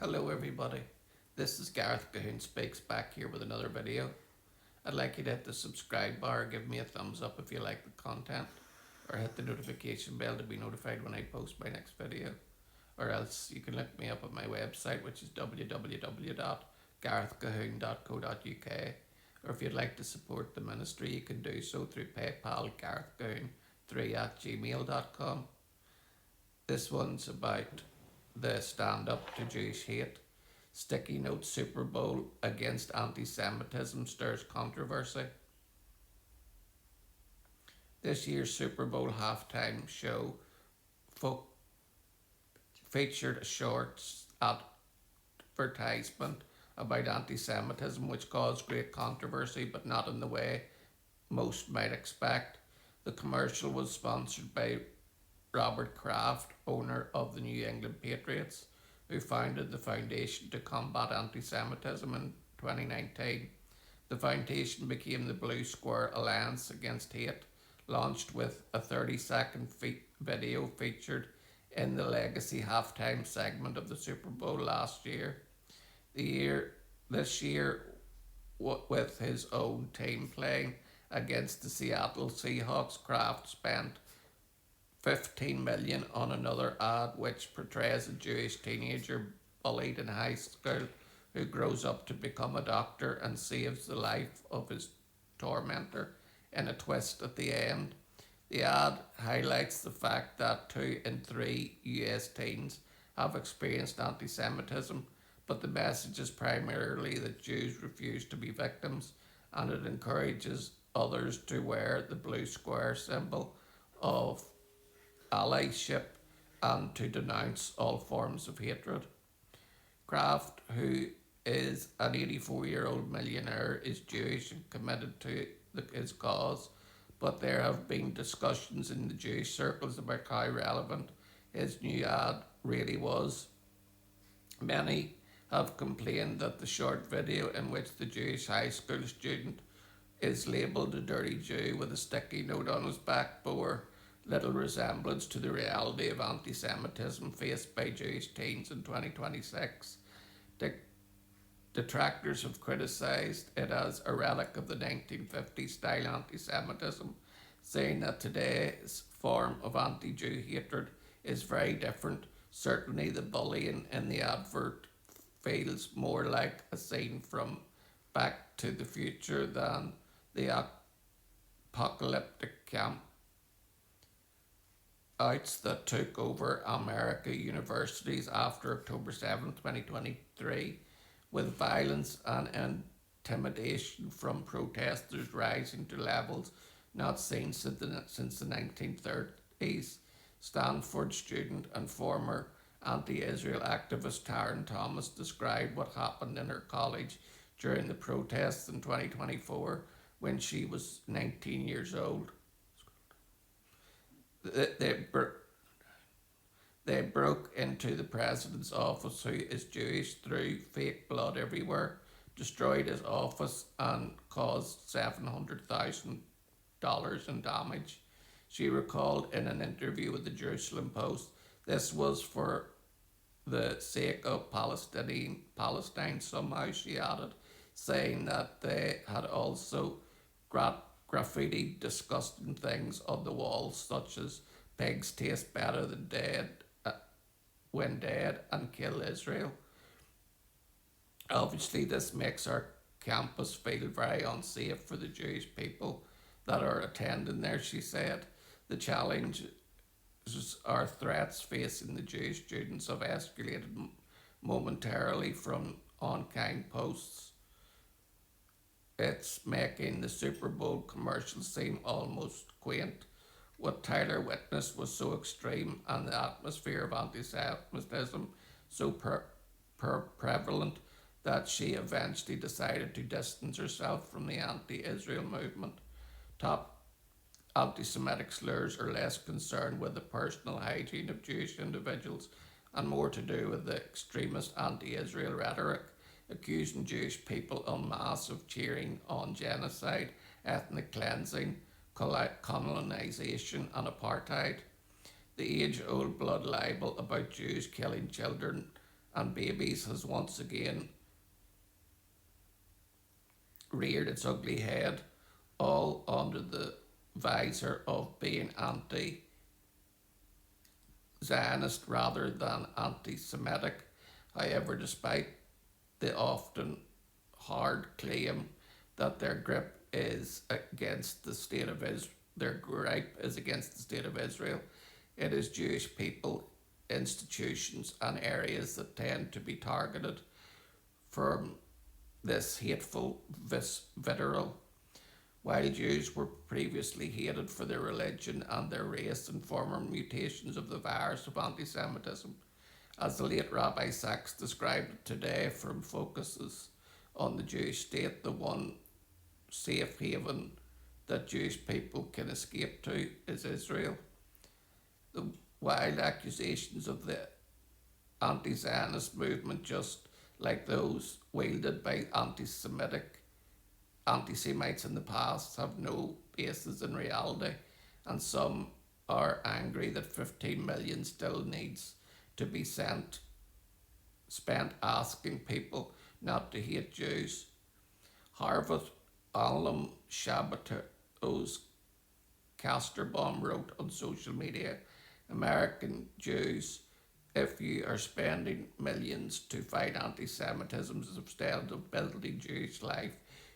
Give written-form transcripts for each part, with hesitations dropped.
Hello everybody, this is Gareth Cahoon Speaks back here with another video. I'd like you to hit the subscribe bar, give me a thumbs up if you like the content, or hit the notification bell to be notified when I post my next video. Or else you can look me up at my website, which is www.garethcahoon.co.uk. Or if you'd like to support the ministry, you can do so through PayPal, garethcahoon3@gmail.com. This one's about the stand up to Jewish hate. Sticky note Super Bowl against anti Semitism stirs controversy. This year's Super Bowl halftime show featured a short advertisement about anti Semitism, which caused great controversy, but not in the way most might expect. The commercial was sponsored by Robert Kraft, owner of the New England Patriots, who founded the Foundation to Combat Anti-Semitism in 2019. The foundation became the Blue Square Alliance Against Hate, launched with a 30-second video featured in the legacy halftime segment of the Super Bowl last year. This year, with his own team playing against the Seattle Seahawks, Kraft spent 15 million on another ad which portrays a Jewish teenager bullied in high school who grows up to become a doctor and saves the life of his tormentor in a twist at the end. The ad highlights the fact that 2 in 3 US teens have experienced anti Semitism, but the message is primarily that Jews refuse to be victims, and it encourages others to wear the blue square symbol of allyship and to denounce all forms of hatred. Kraft, who is an 84-year-old millionaire, is Jewish and committed to his cause, but there have been discussions in the Jewish circles about how relevant his new ad really was. Many have complained that the short video in which the Jewish high school student is labelled a dirty Jew with a sticky note on his back bore little resemblance to the reality of anti-Semitism faced by Jewish teens in 2026. Detractors have criticised it as a relic of the 1950s style anti-Semitism, saying that today's form of anti-Jew hatred is very different. Certainly the bullying in the advert feels more like a scene from Back to the Future than the apocalyptic camp outs that took over American universities after October 7, 2023, with violence and intimidation from protesters rising to levels not seen since the 1930s. Stanford student and former anti-Israel activist Taryn Thomas described what happened in her college during the protests in 2024 when she was 19 years old. They broke into the president's office, who is Jewish, threw fake blood everywhere, destroyed his office, and caused $700,000 in damage. She recalled in an interview with the Jerusalem Post, this was for the sake of Palestine somehow, she added, saying that they had also graffiti disgusting things on the walls, such as pigs taste better than dead when dead and kill Israel. Obviously, this makes our campus feel very unsafe for the Jewish people that are attending there, she said. The challenges or threats facing the Jewish students have escalated momentarily from unkind posts. It's making the Super Bowl commercial seem almost quaint. What Tyler witnessed was so extreme, and the atmosphere of anti-Semitism so prevalent that she eventually decided to distance herself from the anti-Israel movement. Top anti-Semitic slurs are less concerned with the personal hygiene of Jewish individuals and more to do with the extremist anti-Israel rhetoric, accusing Jewish people en masse of cheering on genocide, ethnic cleansing, colonisation and apartheid. The age-old blood libel about Jews killing children and babies has once again reared its ugly head, all under the visor of being anti Zionist rather than anti Semitic. However, despite the often hard claim that their grip is against the state of Israel, their gripe is against the state of Israel, it is Jewish people, institutions, and areas that tend to be targeted from this hateful vitriol. While Jews were previously hated for their religion and their race and former mutations of the virus of anti Semitism, as the late Rabbi Sachs described it today, from focuses on the Jewish state, the one safe haven that Jewish people can escape to is Israel. The wild accusations of the anti Zionist movement, just like those wielded by anti Semites in the past, have no basis in reality, and some are angry that 15 million still needs to be spent asking people not to hate Jews. Harvard alum Shabbatos Casterbaum wrote on social media, American Jews, if you are spending millions to fight anti-Semitism instead of building Jewish life,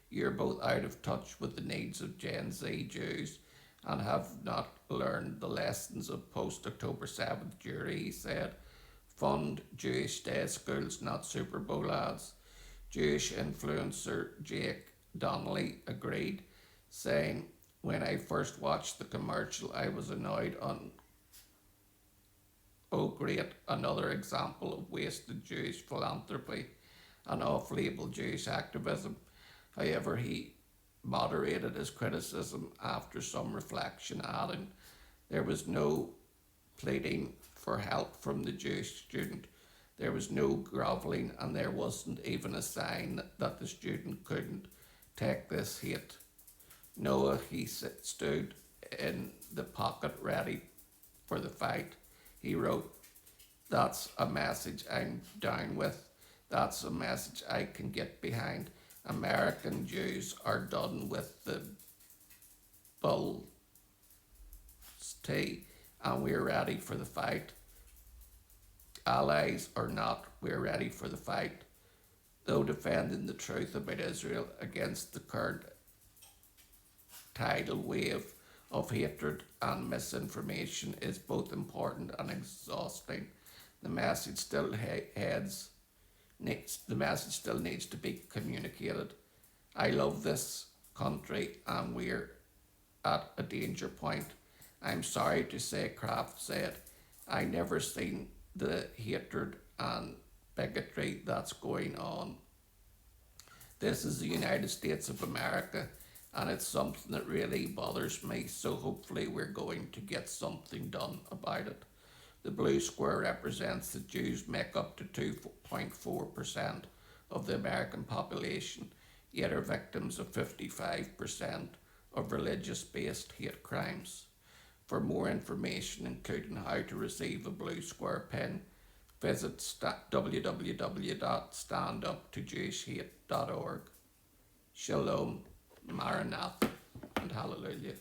you're both out of touch with the needs of Gen Z Jews and have not learned the lessons of post-October 7th Jewry, he said. Fund Jewish day schools, not Super Bowl ads. Jewish influencer Jake Donnelly agreed, saying, when I first watched the commercial, I was annoyed on, oh great, another example of wasted Jewish philanthropy and off-label Jewish activism. However, he moderated his criticism after some reflection, adding, there was no pleading for help from the Jewish student. There was no grovelling, and there wasn't even a sign that the student couldn't take this hate. Noah, he stood in the pocket ready for the fight. He wrote, that's a message I'm down with. That's a message I can get behind. American Jews are done with the bull's tea, and we're ready for the fight. Allies or not, we're ready for the fight. Though defending the truth about Israel against the current tidal wave of hatred and misinformation is both important and exhausting, the message still needs to be communicated. I love this country and we're at a danger point. I'm sorry to say, Kraft said, I never seen the hatred and bigotry that's going on. This is the United States of America, and it's something that really bothers me, so hopefully we're going to get something done about it. The blue square represents that Jews make up to 2.4% of the American population, yet are victims of 55% of religious-based hate crimes. For more information, including how to receive a blue square pin, visit www.standuptojewishhate.org. Shalom, Maranatha, and Hallelujah.